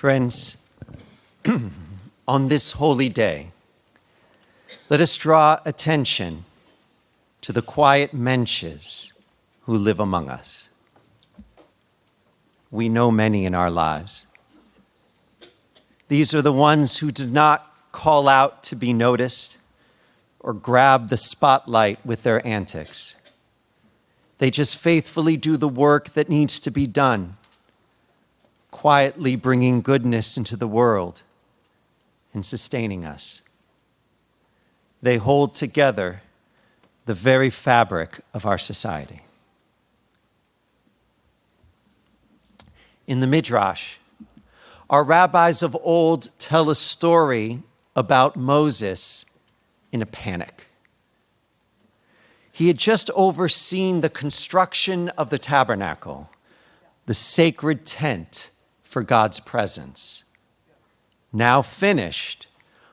Friends, on this holy day, let us draw attention to the quiet menches who live among us. We know many in our lives. These are the ones who do not call out to be noticed or grab the spotlight with their antics. They just faithfully do the work that needs to be done, quietly bringing goodness into the world and sustaining us. They hold together the very fabric of our society. In the midrash, our rabbis of old tell a story about Moses in a panic. He had just overseen the construction of the tabernacle, the sacred tent for God's presence. Now finished,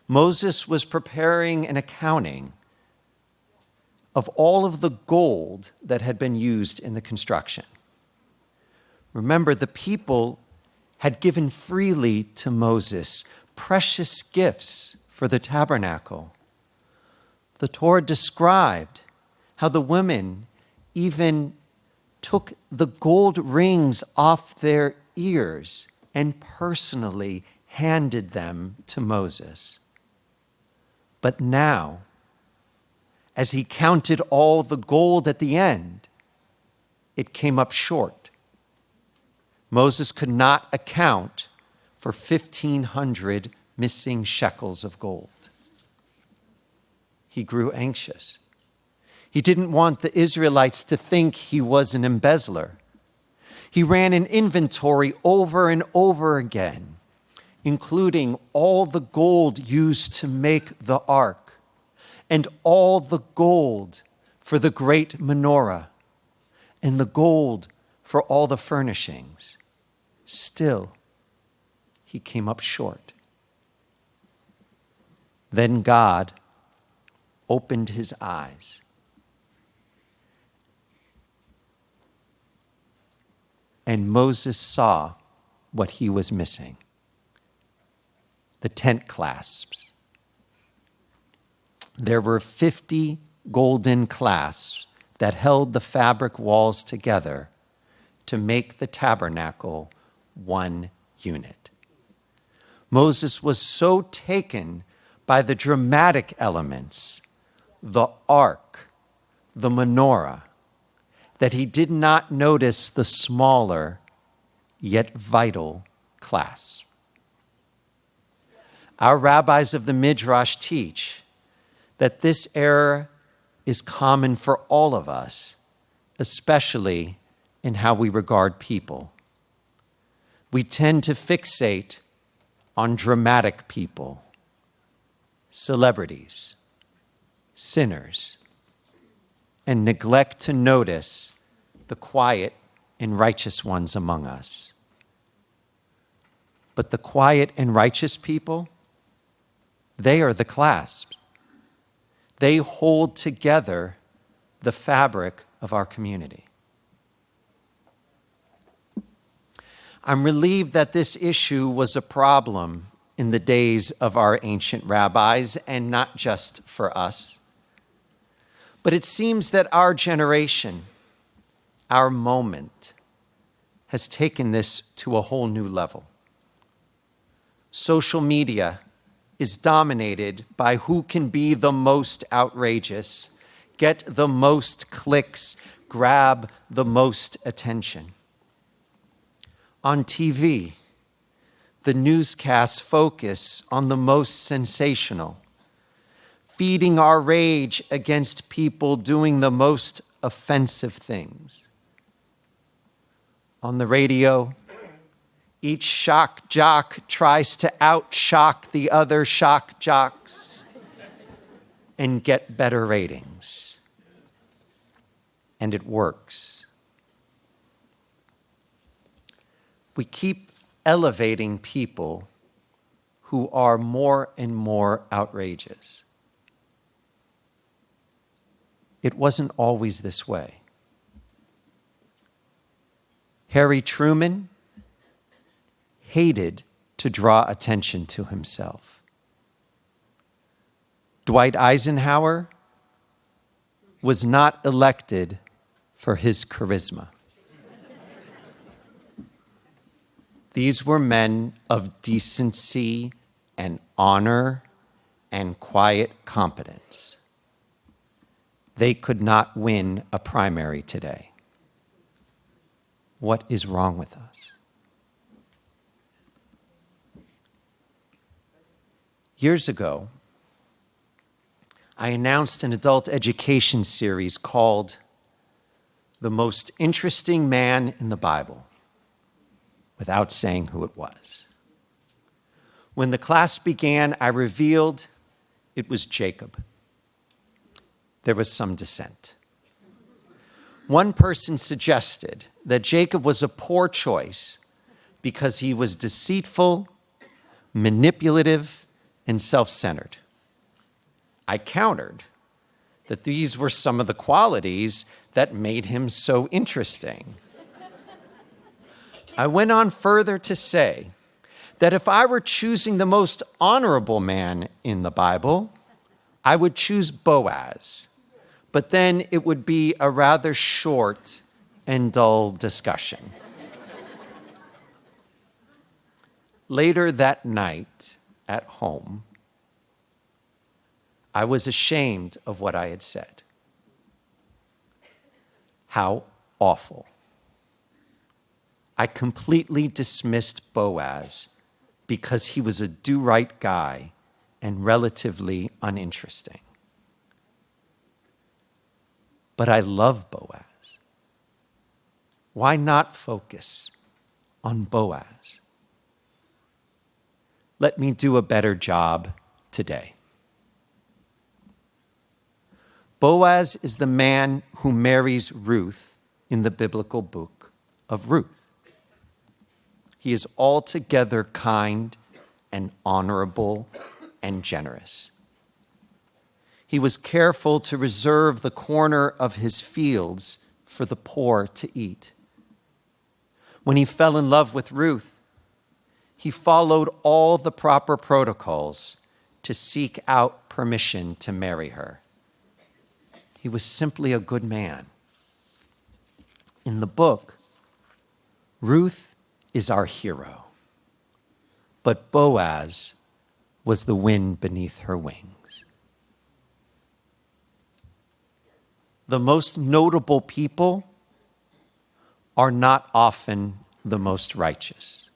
Moses was preparing an accounting of all of the gold that had been used in the construction. Remember, the people had given freely to Moses precious gifts for the tabernacle. The Torah described how the women even took the gold rings off their ears and personally handed them to Moses. But now, as he counted all the gold at the end, it came up short. Moses could not account for 1,500 missing shekels of gold. He grew anxious. He didn't want the Israelites to think he was an embezzler. He ran an inventory over and over again, including all the gold used to make the ark and all the gold for the great menorah and the gold for all the furnishings. Still, he came up short. Then God opened his eyes. And Moses saw what he was missing: the tent clasps. There were 50 golden clasps that held the fabric walls together to make the tabernacle one unit. Moses was so taken by the dramatic elements, the ark, the menorah, that he did not notice the smaller yet vital clasp. Our rabbis of the midrash teach that this error is common for all of us, especially in how we regard people. We tend to fixate on dramatic people, celebrities, sinners, and neglect to notice the quiet and righteous ones among us. But the quiet and righteous people, they are the clasps. They hold together the fabric of our community. I'm relieved that this issue was a problem in the days of our ancient rabbis, and not just for us. But it seems that our generation, our moment, has taken this to a whole new level. Social media is dominated by who can be the most outrageous, get the most clicks, grab the most attention. On TV, the newscasts focus on the most sensational, feeding our rage against people doing the most offensive things. On the radio, each shock jock tries to out-shock the other shock jocks and get better ratings. And it works. We keep elevating people who are more and more outrageous. It wasn't always this way. Harry Truman hated to draw attention to himself. Dwight Eisenhower was not elected for his charisma. These were men of decency and honor and quiet competence. They could not win a primary today. What is wrong with us? Years ago, I announced an adult education series called The Most Interesting Man in the Bible, without saying who it was. When the class began, I revealed it was Jacob. There was some dissent. One person suggested that Jacob was a poor choice because he was deceitful, manipulative, and self-centered. I countered that these were some of the qualities that made him so interesting. I went on further to say that if I were choosing the most honorable man in the Bible, I would choose Boaz, but then it would be a rather short and dull discussion. Later that night at home, I was ashamed of what I had said. How awful. I completely dismissed Boaz because he was a do-right guy and relatively uninteresting. But I love Boaz. Why not focus on Boaz? Let me do a better job today. Boaz is the man who marries Ruth in the biblical book of Ruth. He is altogether kind and honorable and generous. He was careful to reserve the corner of his fields for the poor to eat. When he fell in love with Ruth, he followed all the proper protocols to seek out permission to marry her. He was simply a good man. In the book, Ruth is our hero, but Boaz was the wind beneath her wings. The most notable people are not often the most righteous,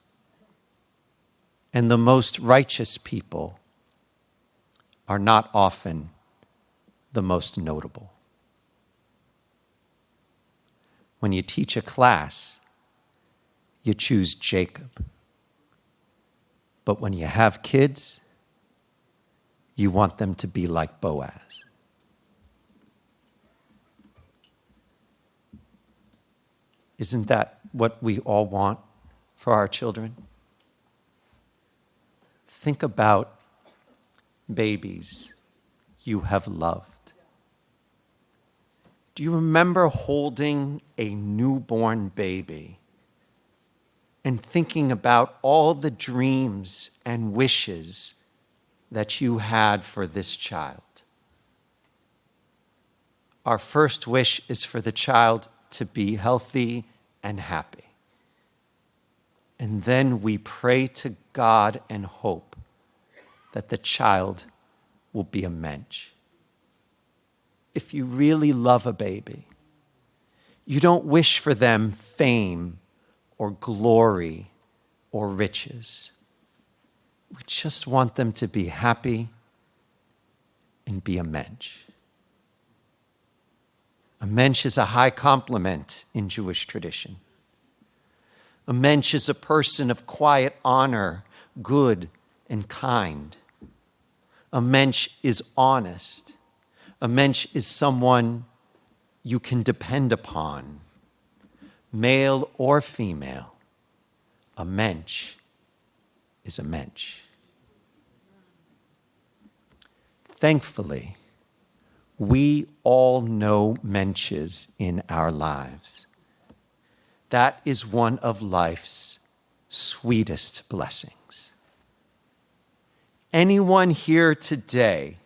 and the most righteous people are not often the most notable. When you teach a class, you choose Jacob. But when you have kids, you want them to be like Boaz. Isn't that what we all want for our children? Think about babies you have loved. Do you remember holding a newborn baby and thinking about all the dreams and wishes that you had for this child? Our first wish is for the child to be healthy and happy. And then we pray to God and hope that the child will be a mensch. If you really love a baby, you don't wish for them fame or glory or riches. We just want them to be happy and be a mensch. A mensch is a high compliment in Jewish tradition. A mensch is a person of quiet honor, good and kind. A mensch is honest. A mensch is someone you can depend upon, male or female. A mensch is a mensch. Thankfully, we all know menches in our lives. That is one of life's sweetest blessings. anyone here today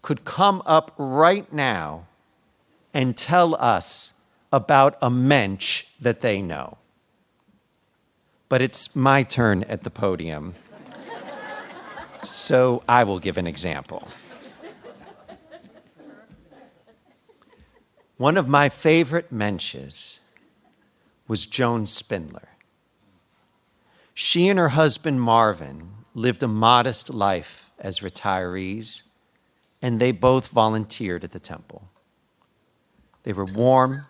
could come up right now and tell us about a mensch that they know. But it's my turn at the podium, so I will give an example. One of my favorite mensches was Joan Spindler. She and her husband Marvin lived a modest life as retirees, and they both volunteered at the temple. They were warm,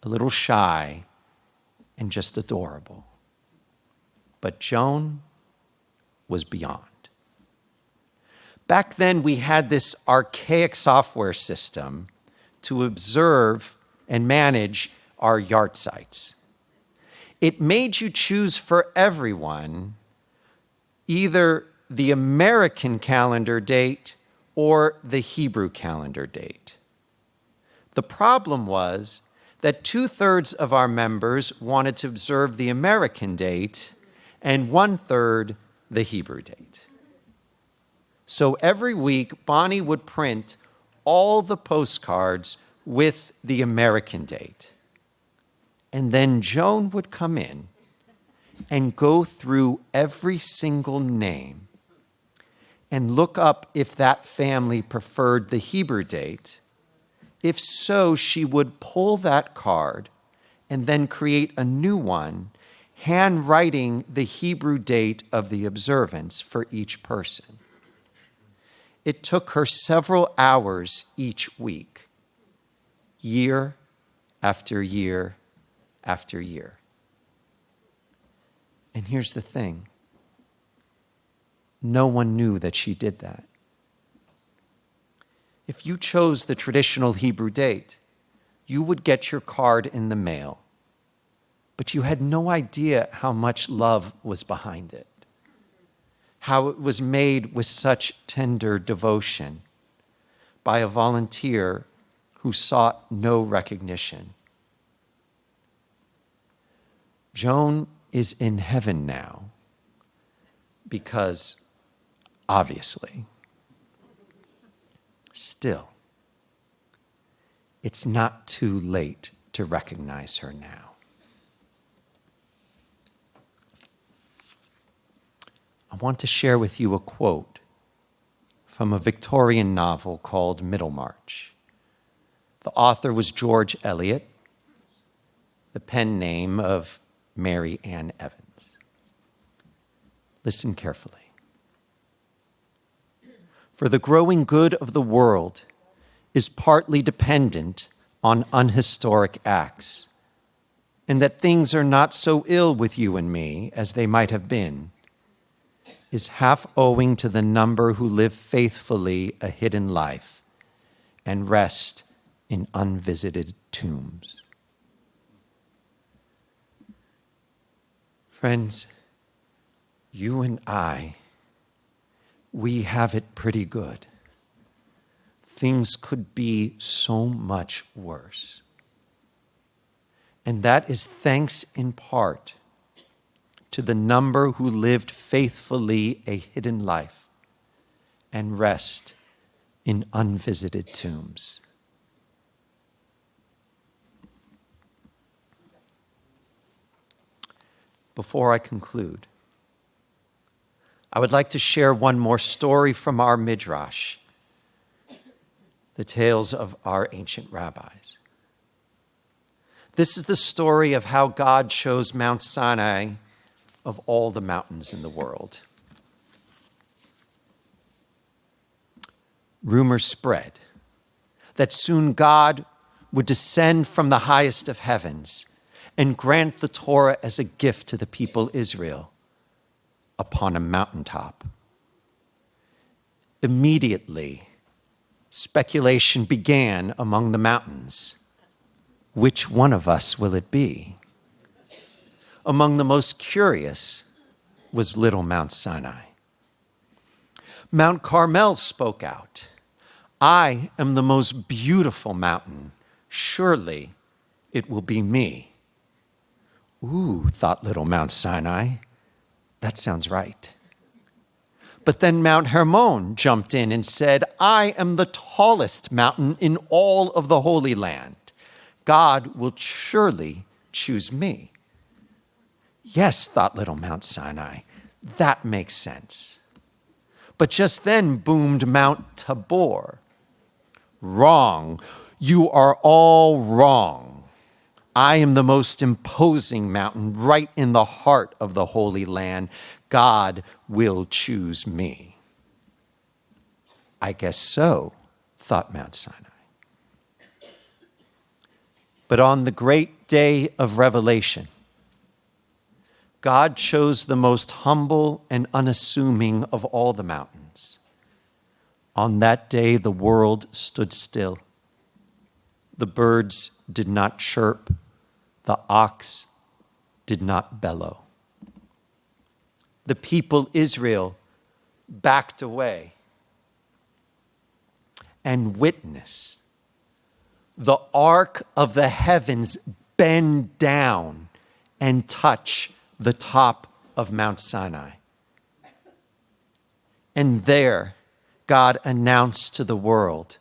a little shy, and just adorable. But Joan was beyond. Back then, we had this archaic software system to observe and manage our yard sites. It made you choose for everyone either the American calendar date or the Hebrew calendar date. The problem was that 2/3 of our members wanted to observe the American date and 1/3 the Hebrew date. So every week, Bonnie would print all the postcards with the American date. And then Joan would come in and go through every single name and look up if that family preferred the Hebrew date. If so, she would pull that card and then create a new one, handwriting the Hebrew date of the observance for each person. It took her several hours each week, year after year after year. And here's the thing. No one knew that she did that. If you chose the traditional Hebrew date, you would get your card in the mail, but you had no idea how much love was behind it, how it was made with such tender devotion by a volunteer who sought no recognition. Joan is in heaven now because, obviously, still, it's not too late to recognize her now. I want to share with you a quote from a Victorian novel called Middlemarch. The author was George Eliot, the pen name of Mary Ann Evans. Listen carefully. For the growing good of the world is partly dependent on unhistoric acts, and that things are not so ill with you and me as they might have been, is half owing to the number who live faithfully a hidden life and rest in unvisited tombs. Friends, you and I, we have it pretty good. Things could be so much worse. And that is thanks in part to the number who lived faithfully a hidden life and rest in unvisited tombs. Before I conclude, I would like to share one more story from our midrash, the tales of our ancient rabbis. This is the story of how God chose Mount Sinai of all the mountains in the world. Rumors spread that soon God would descend from the highest of heavens and grant the Torah as a gift to the people Israel upon a mountaintop. Immediately, speculation began among the mountains. Which one of us will it be? Among the most curious was little Mount Sinai. Mount Carmel spoke out. I am the most beautiful mountain. Surely it will be me. Ooh, thought little Mount Sinai. That sounds right. But then Mount Hermon jumped in and said, I am the tallest mountain in all of the Holy Land. God will surely choose me. Yes, thought little Mount Sinai, that makes sense. But just then boomed Mount Tabor. Wrong. You are all wrong. I am the most imposing mountain right in the heart of the Holy Land. God will choose me. I guess so, thought Mount Sinai. But on the great day of revelation, God chose the most humble and unassuming of all the mountains. On that day, the world stood still. The birds did not chirp. The ox did not bellow. The people Israel backed away and witnessed the ark of the heavens bend down and touch the top of Mount Sinai. And there, God announced to the world,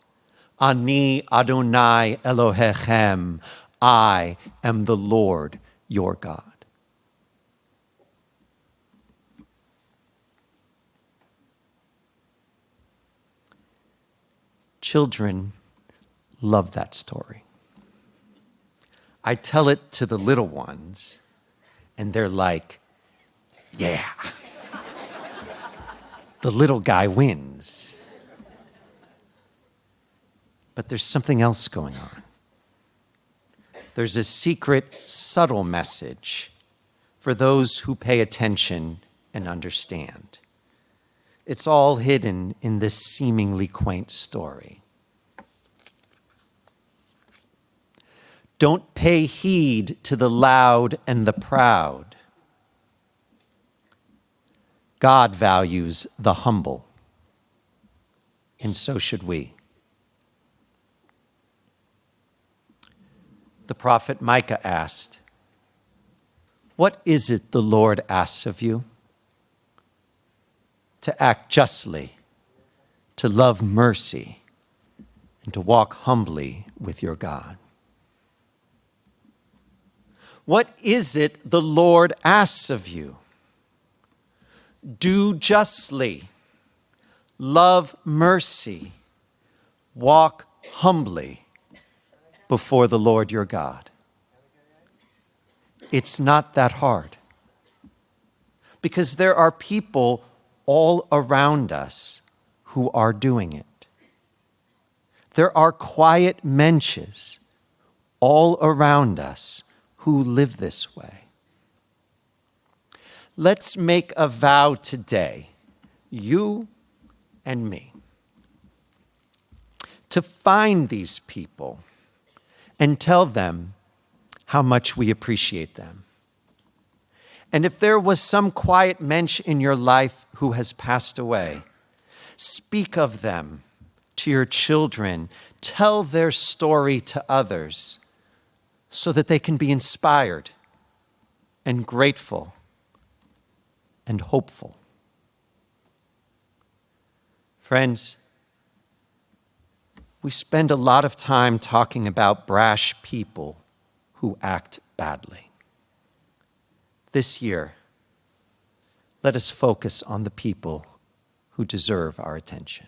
Ani Adonai Elohechem, I am the Lord your God. Children love that story. I tell it to the little ones, and they're like, yeah. The little guy wins. But there's something else going on. There's a secret, subtle message for those who pay attention and understand. It's all hidden in this seemingly quaint story. Don't pay heed to the loud and the proud. God values the humble, and so should we. The prophet Micah asked, what is it the Lord asks of you? To act justly, to love mercy, and to walk humbly with your God. What is it the Lord asks of you? Do justly, love mercy, walk humbly before the Lord your God. It's not that hard, because there are people all around us who are doing it. There are quiet menches all around us who live this way. Let's make a vow today, you and me, to find these people and tell them how much we appreciate them. And if there was some quiet mensch in your life who has passed away, speak of them to your children. Tell their story to others so that they can be inspired and grateful and hopeful. Friends, we spend a lot of time talking about brash people who act badly. This year, let us focus on the people who deserve our attention.